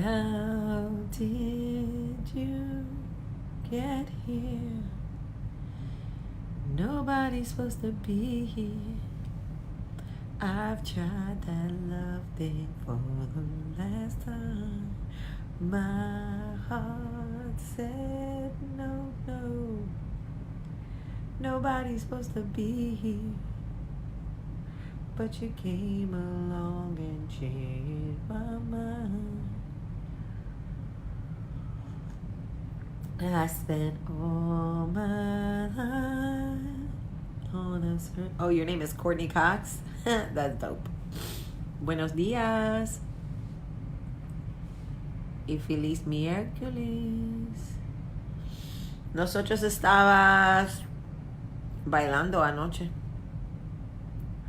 How did you get here? Nobody's supposed to be here. I've tried that love thing for the last time. My heart said no, no. Nobody's supposed to be here. But you came along and changed my mind. I spent all my life on a certain... Oh, your name is Courtney Cox? That's dope. Buenos días. Y feliz miércoles. Nosotros estabas bailando anoche.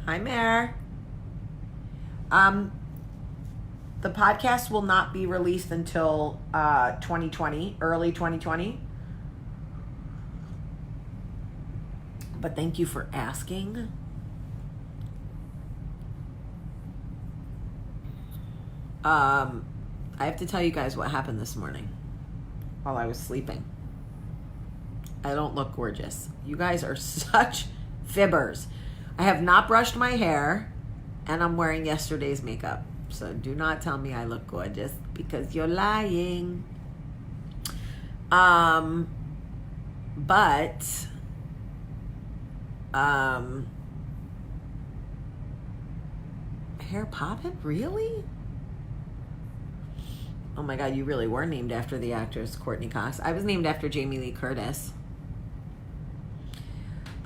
Hi, Mare. The podcast will not be released until 2020, early 2020. But thank you for asking. I have to tell you guys what happened this morning while I was sleeping. I don't look gorgeous. You guys are such fibbers. I have not brushed my hair, and I'm wearing yesterday's makeup. So do not tell me I look gorgeous because you're lying. But hair popping? Really? Oh my God, you really were named after the actress Courtney Cox. I was named after Jamie Lee Curtis.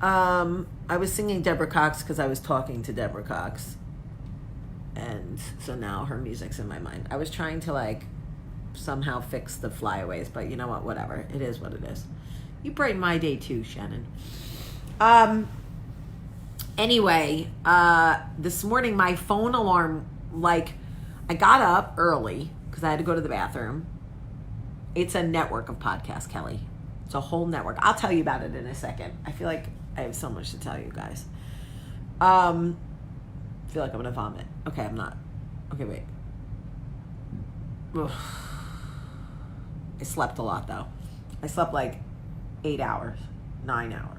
I was singing Deborah Cox because I was talking to Deborah Cox. And so now her music's in my mind. I was trying to somehow fix the flyaways, but you know what? Whatever. It is what it is. You brighten my day too, Shannon. Anyway, this morning my phone alarm, I got up early because I had to go to the bathroom. It's a network of podcasts, Kelly. It's a whole network. I'll tell you about it in a second. I feel like I have so much to tell you guys. I feel like I'm going to vomit. Okay, I'm not. Okay, wait. Ugh. I slept a lot, though. I slept 8 hours, 9 hours.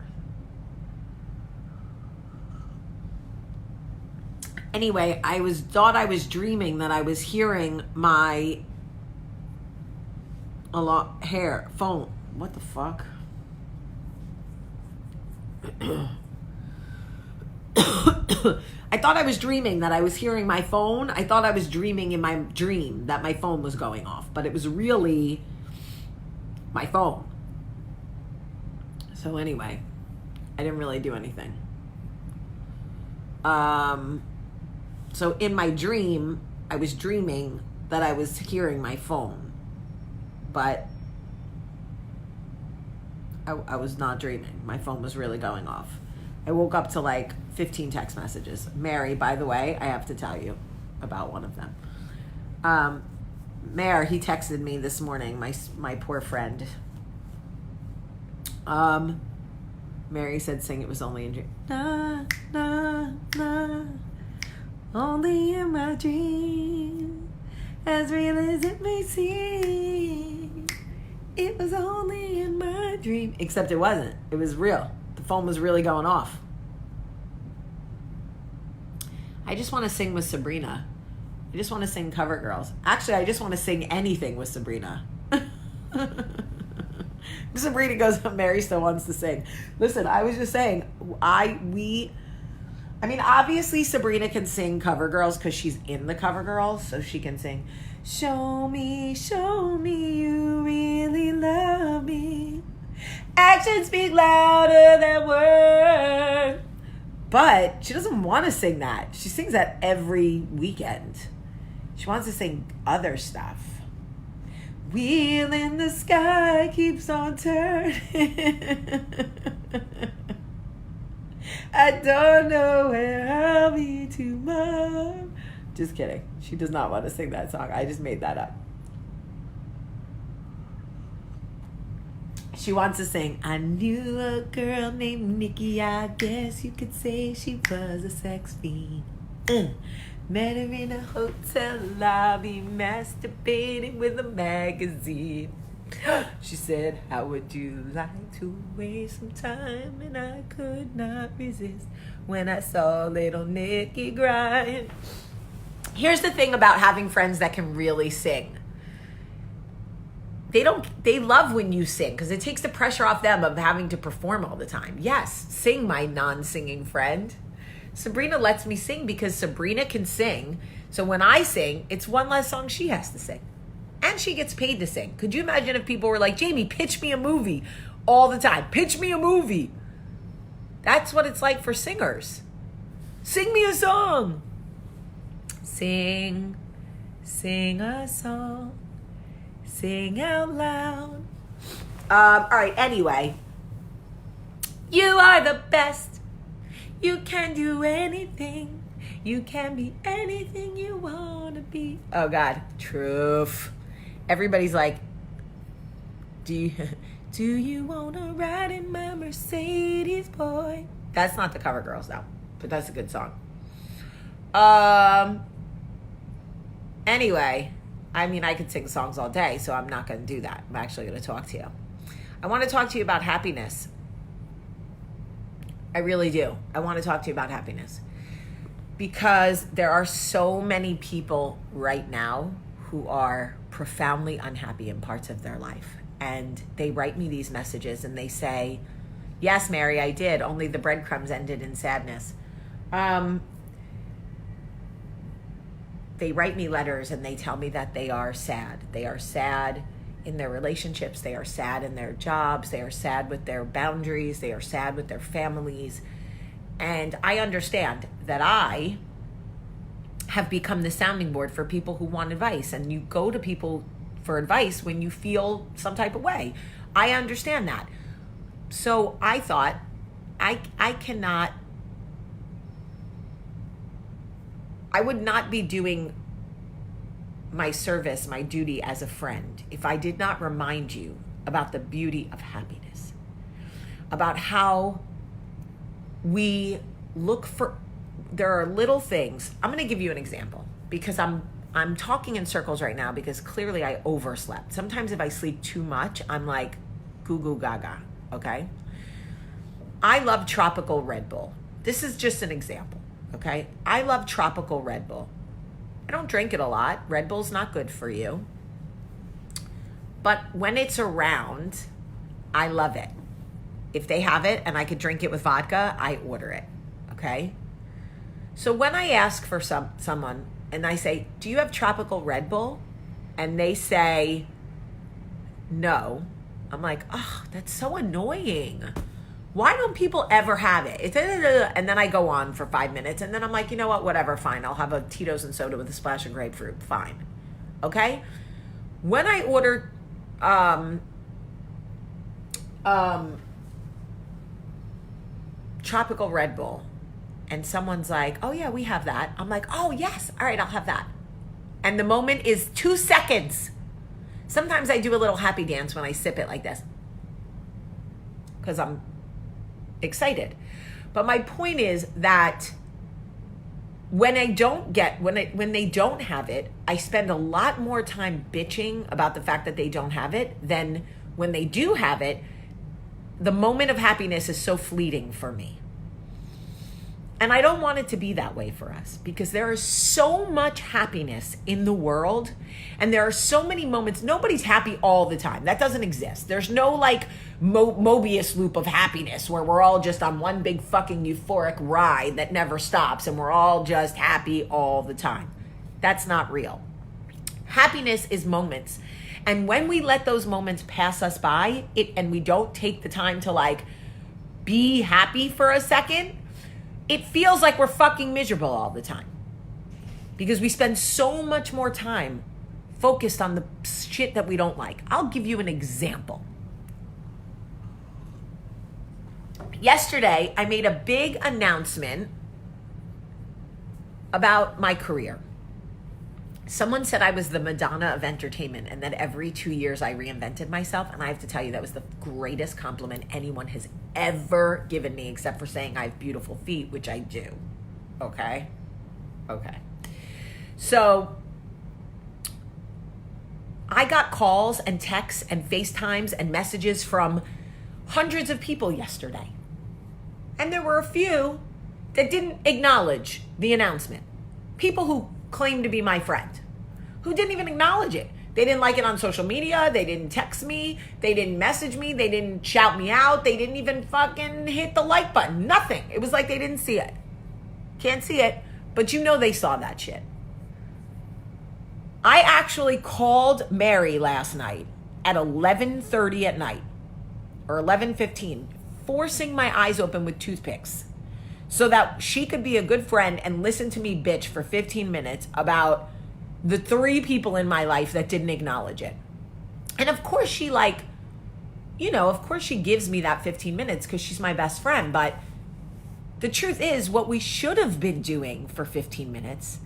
Anyway, thought I was dreaming that I was hearing my phone. What the fuck? I thought I was dreaming that I was hearing my phone. I thought I was dreaming in my dream that my phone was going off, but it was really my phone. So anyway, I didn't really do anything. So in my dream, I was dreaming that I was hearing my phone, but I was not dreaming. My phone was really going off. I woke up to 15 text messages. Mary, by the way, I have to tell you about one of them. Mare, he texted me this morning, my poor friend. Mary said, sing It Was Only a Dream. Na, na, na, only in my dream, as real as it may seem. It was only in my dream. Except it wasn't. It was real. The phone was really going off. I just want to sing with Sabrina. I just want to sing Cover Girls. Actually, I just want to sing anything with Sabrina. Sabrina goes, Mary still wants to sing. Listen, I was just saying, obviously Sabrina can sing Cover Girls because she's in the Cover Girls, so she can sing, show me you really love me. Actions speak louder than words. But she doesn't want to sing that. She sings that every weekend. She wants to sing other stuff. Wheel in the sky keeps on turning. I don't know where I'll be tomorrow. Just kidding. She does not want to sing that song. I just made that up. She wants to sing, I knew a girl named Nikki, I guess you could say she was a sex fiend. Met her in a hotel lobby, masturbating with a magazine. She said, how would you like to waste some time? And I could not resist when I saw little Nikki grind. Here's the thing about having friends that can really sing. They love when you sing because it takes the pressure off them of having to perform all the time. Yes, sing, my non-singing friend. Sabrina lets me sing because Sabrina can sing. So when I sing, it's one less song she has to sing. And she gets paid to sing. Could you imagine if people were like, Jamie, pitch me a movie all the time. Pitch me a movie. That's what it's like for singers. Sing me a song. Sing a song. Sing out loud. All right, anyway. You are the best. You can do anything. You can be anything you want to be. Oh, God. Truth. Everybody's like, do you want to ride in my Mercedes, boy? That's not the Cover Girls, though. But that's a good song. Anyway, I mean, I could sing songs all day, so I'm not going to do that. I'm actually going to talk to you. I want to talk to you about happiness. I really do. I want to talk to you about happiness. Because there are so many people right now who are profoundly unhappy in parts of their life. And they write me these messages and they say, yes, Mary, I did. Only the breadcrumbs ended in sadness. They write me letters and they tell me that they are sad. They are sad in their relationships. They are sad in their jobs. They are sad with their boundaries. They are sad with their families. And I understand that I have become the sounding board for people who want advice. And you go to people for advice when you feel some type of way. I understand that. So I thought, I would not be doing my service, my duty as a friend, if I did not remind you about the beauty of happiness, about how we look for, there are little things. I'm going to give you an example because I'm talking in circles right now because clearly I overslept. Sometimes if I sleep too much, I'm like goo goo gaga, okay? I love tropical Red Bull. This is just an example, okay? I love tropical Red Bull. I don't drink it a lot. Red Bull's not good for you. But when it's around, I love it. If they have it and I could drink it with vodka, I order it, okay? So when I ask for someone and I say, do you have tropical Red Bull? And they say, no. I'm like, oh, that's so annoying. Why don't people ever have it? And then I go on for 5 minutes and then I'm like, you know what, whatever, fine. I'll have a Tito's and soda with a splash of grapefruit, fine. Okay? When I order tropical Red Bull and someone's like, oh yeah, we have that. I'm like, oh yes, all right, I'll have that. And the moment is 2 seconds. Sometimes I do a little happy dance when I sip it like this because I'm excited. But my point is that when they don't have it, I spend a lot more time bitching about the fact that they don't have it than when they do have it. The moment of happiness is so fleeting for me. And I don't want it to be that way for us because there is so much happiness in the world and there are so many moments. Nobody's happy all the time. That doesn't exist. There's no like Mobius loop of happiness where we're all just on one big fucking euphoric ride that never stops and we're all just happy all the time. That's not real. Happiness is moments. And when we let those moments pass us by and we don't take the time to like be happy for a second, it feels like we're fucking miserable all the time because we spend so much more time focused on the shit that we don't like. I'll give you an example. Yesterday, I made a big announcement about my career. Someone said I was the Madonna of entertainment and that every 2 years I reinvented myself. And I have to tell you, that was the greatest compliment anyone has ever given me, except for saying I have beautiful feet, which I do. Okay. So I got calls and texts and FaceTimes and messages from hundreds of people yesterday. And there were a few that didn't acknowledge the announcement. People who claimed to be my friend, who didn't even acknowledge it. They didn't like it on social media. They didn't text me. They didn't message me. They didn't shout me out. They didn't even fucking hit the like button. Nothing. It was like they didn't see it. Can't see it, but you know they saw that shit. I actually called Mary last night at 11:30 at night, or 11:15, forcing my eyes open with toothpicks so that she could be a good friend and listen to me bitch for 15 minutes about the 3 people in my life that didn't acknowledge it. And of course she of course she gives me that 15 minutes because she's my best friend. But the truth is, what we should have been doing for 15 minutes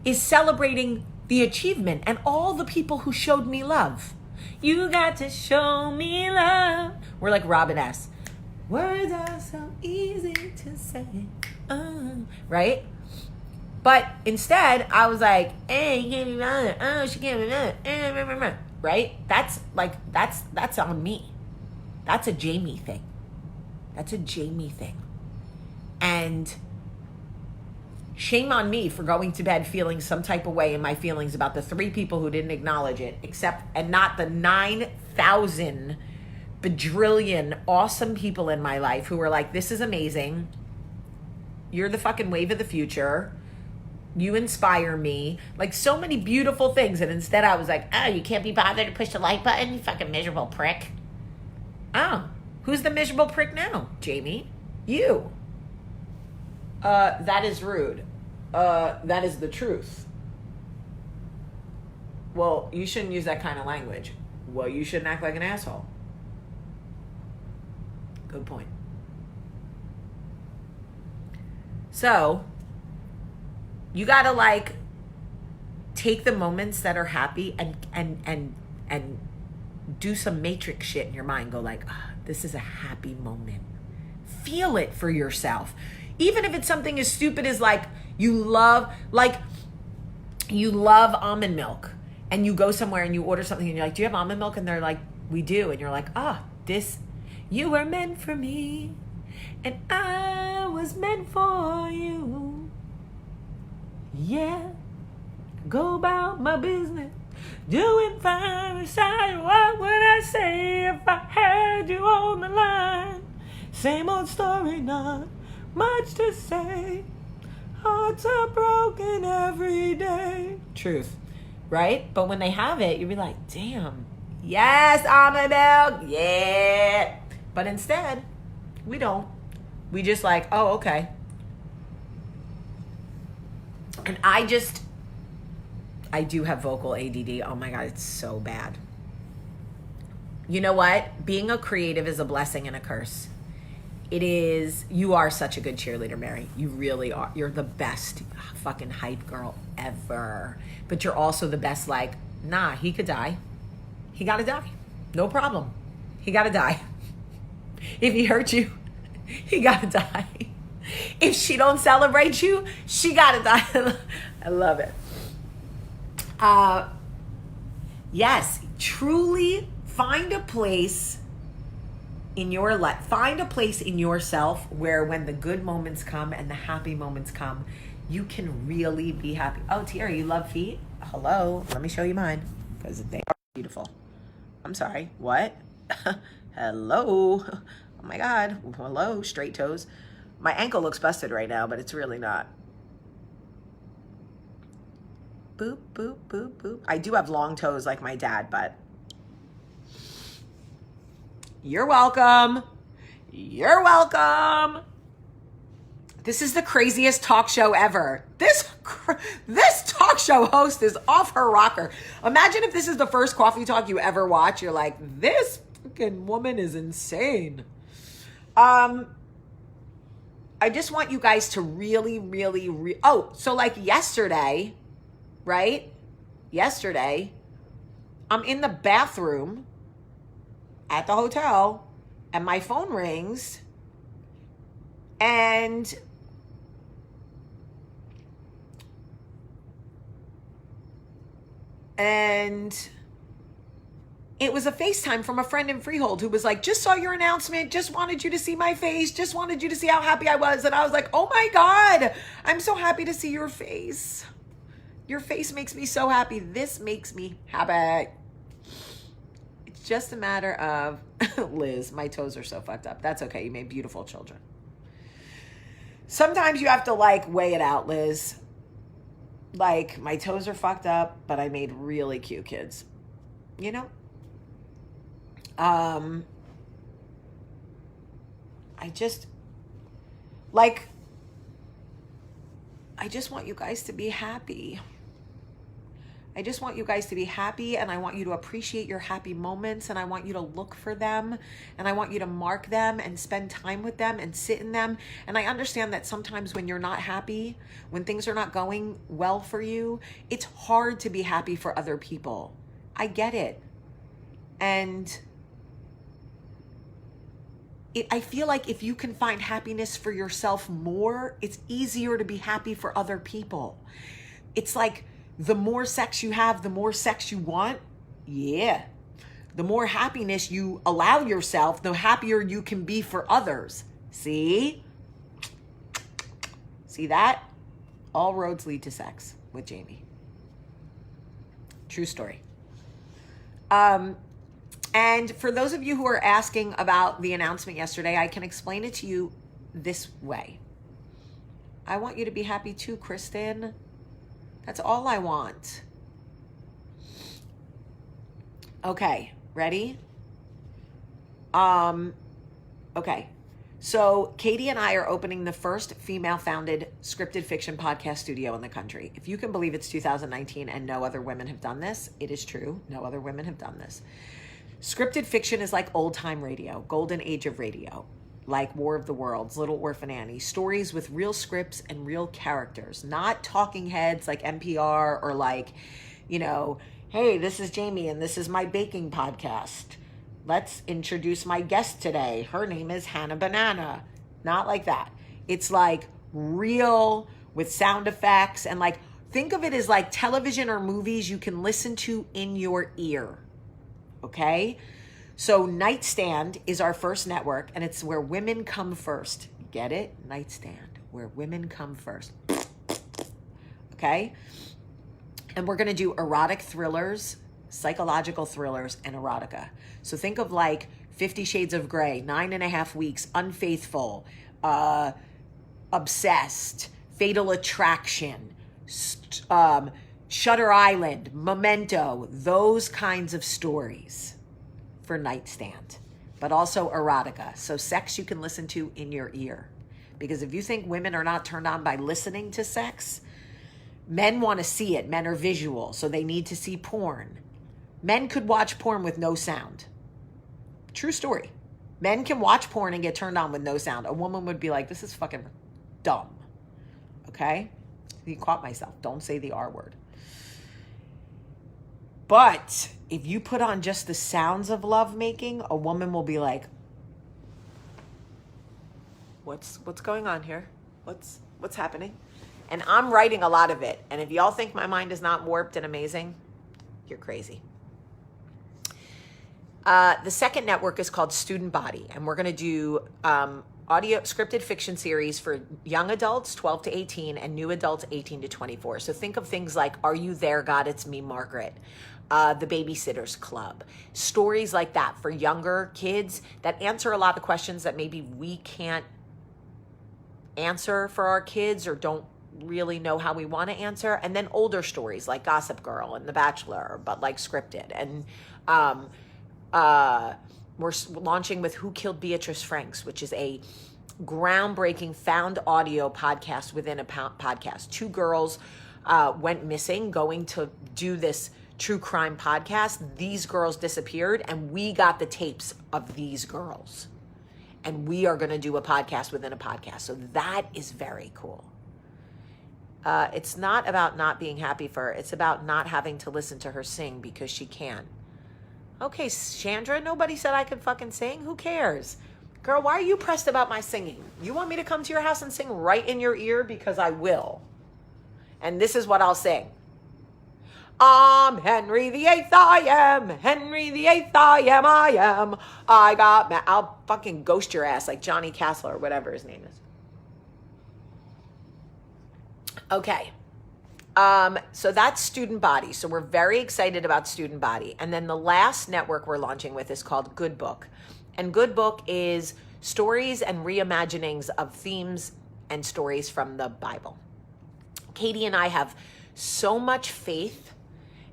is celebrating the achievement and all the people who showed me love. You got to show me love. We're like Robin S. Words are so easy to say, right? But instead, I was like, hey, you can't be mad. Oh, she can't be mad. Right? That's on me. That's a Jamie thing. And shame on me for going to bed feeling some type of way in my feelings about the 3 people who didn't acknowledge it, and not the 9,000 bajillion awesome people in my life who were like, this is amazing. You're the fucking wave of the future. You inspire me. Like, so many beautiful things. And instead I was like, oh, you can't be bothered to push the like button, you fucking miserable prick. Oh, who's the miserable prick now, Jamie? You. That is rude. That is the truth. Well, you shouldn't use that kind of language. Well, you shouldn't act like an asshole. Good point. So, you gotta take the moments that are happy and do some matrix shit in your mind. Go this is a happy moment. Feel it for yourself. Even if it's something as stupid as you love almond milk, and you go somewhere and you order something and you're like, do you have almond milk? And they're like, we do. And you're like, you were meant for me and I was meant for you. Yeah, go about my business, doing fine. What would I say if I had you on the line? Same old story, not much to say. Hearts are broken every day. Truth, right? But when they have it, you'll be like, damn, yes, almond milk, yeah. But instead, we don't. We just oh, okay. And I do have vocal ADD. Oh my God, it's so bad. You know what? Being a creative is a blessing and a curse. It is. You are such a good cheerleader, Mary. You really are. You're the best fucking hype girl ever. But you're also the best nah, he could die. He gotta die. No problem. He gotta die. If he hurt you, he gotta die. If she don't celebrate you, she gotta die. I love it. Yes, truly find a place in your life. Find a place in yourself where when the good moments come and the happy moments come, you can really be happy. Oh, Tiara, you love feet? Hello, let me show you mine because they are beautiful. I'm sorry, what? Hello. Oh my God. Hello, straight toes. My ankle looks busted right now, but it's really not. Boop, boop, boop, boop. I do have long toes like my dad, but you're welcome. You're welcome. This is the craziest talk show ever. This talk show host is off her rocker. Imagine if this is the first coffee talk you ever watch. You're like, this fucking woman is insane. I just want you guys to really, so yesterday, right? Yesterday, I'm in the bathroom at the hotel and my phone rings and And it was a FaceTime from a friend in Freehold who was like, just saw your announcement, just wanted you to see my face, just wanted you to see how happy I was. And I was like, oh my God, I'm so happy to see your face. Your face makes me so happy. This makes me happy. It's just a matter of, Liz, my toes are so fucked up. That's okay. You made beautiful children. Sometimes you have to like weigh it out, Liz. Like, my toes are fucked up, but I made really cute kids. You know? I just want you guys to be happy. I just want you guys to be happy, and I want you to appreciate your happy moments, and I want you to look for them, and I want you to mark them and spend time with them and sit in them. And I understand that sometimes when you're not happy, when things are not going well for you, it's hard to be happy for other people. I get it. And I feel like if you can find happiness for yourself more, it's easier to be happy for other people. It's like the more sex you have, the more sex you want. Yeah. The more happiness you allow yourself, the happier you can be for others. See? See that? All roads lead to sex with Jamie. True story. And for those of you who are asking about the announcement yesterday, I can explain it to you this way. I want you to be happy too, Kristen. That's all I want. Okay, ready? Okay. So Katie and I are opening the first female-founded scripted fiction podcast studio in the country. If you can believe it's 2019 and no other women have done this, it is true. No other women have done this. Scripted fiction is like old-time radio, golden age of radio, like War of the Worlds, Little Orphan Annie, stories with real scripts and real characters, not talking heads like NPR or like, you know, hey, this is Jamie and this is my baking podcast. Let's introduce my guest today. Her name is Hannah Banana. Not like that. It's like real with sound effects and like, think of it as like television or movies you can listen to in your ear. Okay? So Nightstand is our first network, and it's where women come first. Get it? Nightstand, where women come first. Okay? And we're going to do erotic thrillers, psychological thrillers, and erotica. So think of like 50 Shades of Grey, 9.5 Weeks, Unfaithful, Obsessed, Fatal Attraction, Shutter Island, Memento, those kinds of stories for Nightstand, but also erotica. So sex you can listen to in your ear. Because if you think women are not turned on by listening to sex, men want to see it. Men are visual, so they need to see porn. Men could watch porn with no sound. True story. Men can watch porn and get turned on with no sound. A woman would be like, this is fucking dumb. Okay? You caught myself. Don't say the R word. But if you put on just the sounds of lovemaking, a woman will be like, what's going on here? What's happening? And I'm writing a lot of it. And if y'all think my mind is not warped and amazing, you're crazy. The second network is called Student Body. And we're going to do audio scripted fiction series for young adults, 12 to 18, and new adults, 18 to 24. So think of things like Are You There, God? It's Me, Margaret. The Babysitter's Club. Stories like that for younger kids that answer a lot of questions that maybe we can't answer for our kids or don't really know how we want to answer. And then older stories like Gossip Girl and The Bachelor, but like scripted. And we're launching with Who Killed Beatrice Franks, which is a groundbreaking found audio podcast within a podcast. Two girls went missing going to do this true crime podcast. These girls disappeared and we got the tapes of these girls. And we are going to do a podcast within a podcast. So that is very cool. It's not about not being happy for her. It's about not having to listen to her sing because she can. Okay, Chandra, nobody said I could fucking sing. Who cares? Girl, why are you pressed about my singing? You want me to come to your house and sing right in your ear? Because I will. And this is what I'll sing. I'm Henry VIII, I am. Henry VIII, I am. I got I'll fucking ghost your ass like Johnny Castle or whatever his name is. Okay. So that's Student Body. So we're very excited about Student Body. And then the last network we're launching with is called Good Book. And Good Book is stories and reimaginings of themes and stories from the Bible. Katie and I have so much faith,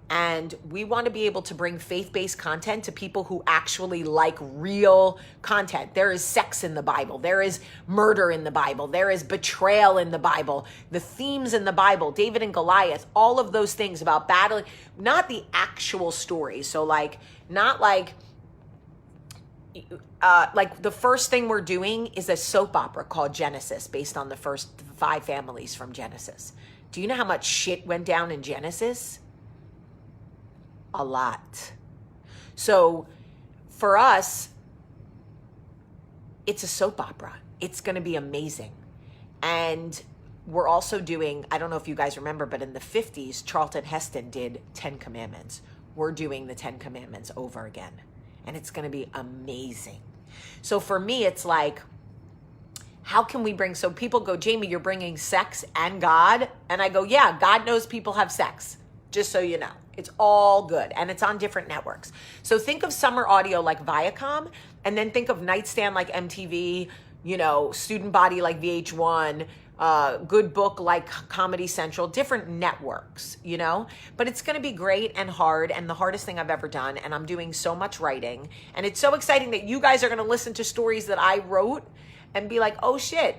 and we want to be able to bring faith-based content to people who actually like real content. There is sex in the Bible. There is murder in the Bible. There is betrayal in the Bible. The themes in the Bible, David and Goliath, all of those things about battling, not the actual story. So not like the first thing we're doing is a soap opera called Genesis, based on the first 5 families from Genesis. Do you know how much shit went down in Genesis? A lot. So for us, it's a soap opera. It's going to be amazing. And we're also doing, I don't know if you guys remember, but in the 50s, Charlton Heston did 10 Commandments. We're doing the 10 Commandments over again. And it's going to be amazing. So for me, it's like, how can we bring, so people go, Jamie, you're bringing sex and God? And I go, yeah, God knows people have sex, just so you know. It's all good, and it's on different networks. So think of summer audio like Viacom, and then think of Nightstand like MTV, Student Body like VH1, Good Book like Comedy Central, different networks, But it's going to be great and hard, and the hardest thing I've ever done, and I'm doing so much writing, and it's so exciting that you guys are going to listen to stories that I wrote and be like, oh shit.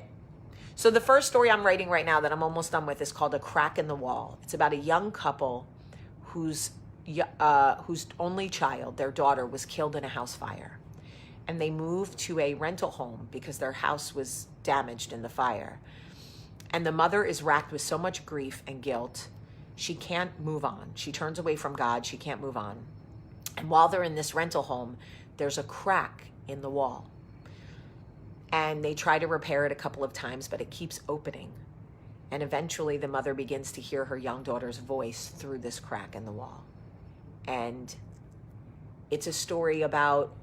So the first story I'm writing right now that I'm almost done with is called A Crack in the Wall. It's about a young couple whose only child, their daughter, was killed in a house fire. And they moved to a rental home because their house was damaged in the fire. And the mother is racked with so much grief and guilt, she can't move on. She turns away from God, she can't move on. And while they're in this rental home, there's a crack in the wall. And they try to repair it a couple of times, but it keeps opening. And eventually the mother begins to hear her young daughter's voice through this crack in the wall. And it's a story about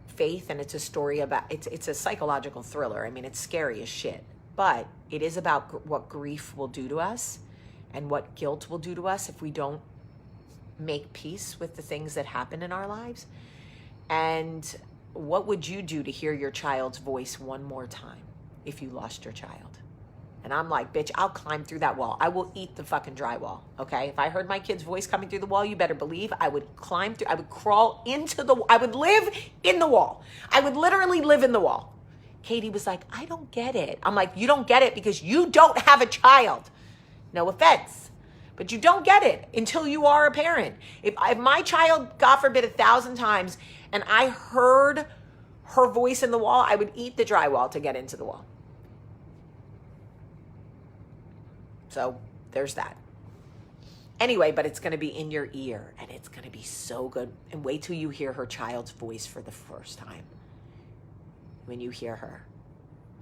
faith, and it's a story about, it's a psychological thriller. I mean, it's scary as shit, but it is about what grief will do to us and what guilt will do to us if we don't make peace with the things that happen in our lives. And what would you do to hear your child's voice one more time if you lost your child? And I'm like, bitch, I'll climb through that wall. I will eat the fucking drywall, okay? If I heard my kid's voice coming through the wall, you better believe I would climb through, I would crawl into I would live in the wall. I would literally live in the wall. Katie was like, I don't get it. I'm like, you don't get it because you don't have a child. No offense, but you don't get it until you are a parent. If my child, God forbid, 1,000 times, and I heard her voice in the wall, I would eat the drywall to get into the wall. So there's that. Anyway, but it's going to be in your ear, and it's going to be so good. And wait till you hear her child's voice for the first time. When you hear her,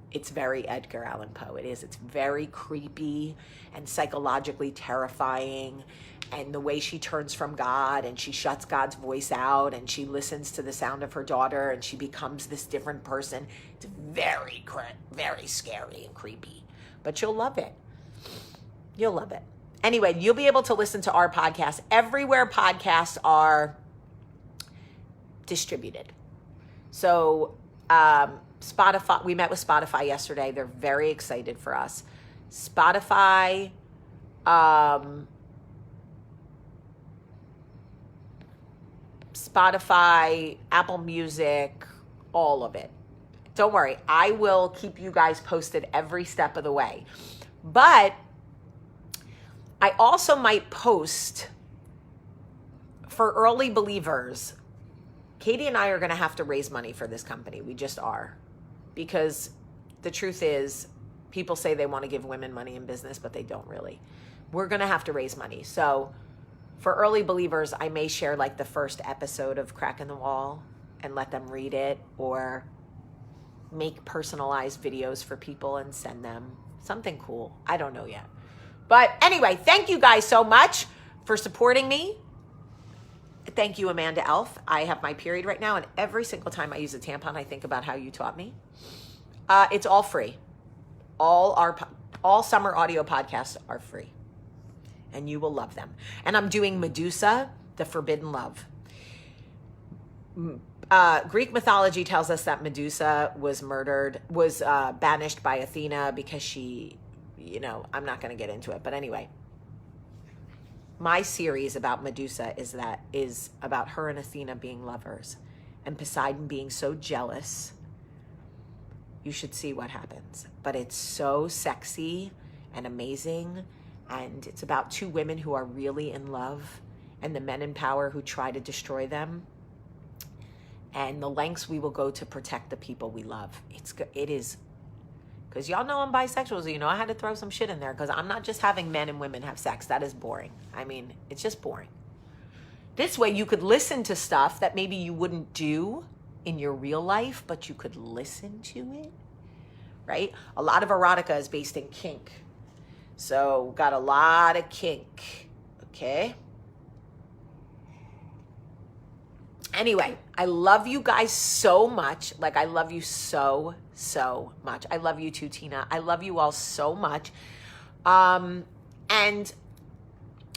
it's very Edgar Allan Poe. It is. It's very creepy and psychologically terrifying. And the way she turns from God and she shuts God's voice out and she listens to the sound of her daughter and she becomes this different person. It's very, very scary and creepy. But you'll love it. You'll love it. Anyway, you'll be able to listen to our podcast everywhere podcasts are distributed. So Spotify, we met with Spotify yesterday. They're very excited for us. Spotify, Apple Music, all of it. Don't worry, I will keep you guys posted every step of the way. But I also might post for early believers. Katie and I are going to have to raise money for this company. We just are. Because the truth is, people say they want to give women money in business, but they don't really. We're going to have to raise money. So for early believers, I may share like the first episode of Crack in the Wall and let them read it, or make personalized videos for people and send them something cool. I don't know yet. But anyway, thank you guys so much for supporting me. Thank you, Amanda Elf. I have my period right now, and every single time I use a tampon, I think about how you taught me. It's all free. All summer audio podcasts are free, and you will love them. And I'm doing Medusa, the Forbidden Love. Greek mythology tells us that Medusa was banished by Athena because she, I'm not going to get into it, but anyway. My series about Medusa is about her and Athena being lovers and Poseidon being so jealous. You should see what happens. But it's so sexy and amazing, and it's about two women who are really in love and the men in power who try to destroy them, and the lengths we will go to protect the people we love. It is, because y'all know I'm bisexual, so I had to throw some shit in there, because I'm not just having men and women have sex. That is boring. I mean, it's just boring. This way you could listen to stuff that maybe you wouldn't do in your real life, but you could listen to it, right? A lot of erotica is based in kink. So got a lot of kink, okay? Anyway, I love you guys so much. Like, I love you so, so much. I love you too, Tina. I love you all so much. And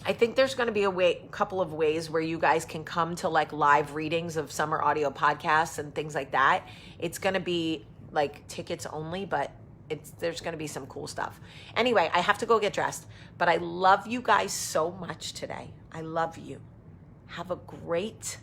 I think there's going to be a couple of ways where you guys can come to like live readings of summer audio podcasts and things like that. It's going to be like tickets only, but there's going to be some cool stuff. Anyway, I have to go get dressed, but I love you guys so much today. I love you. Have a great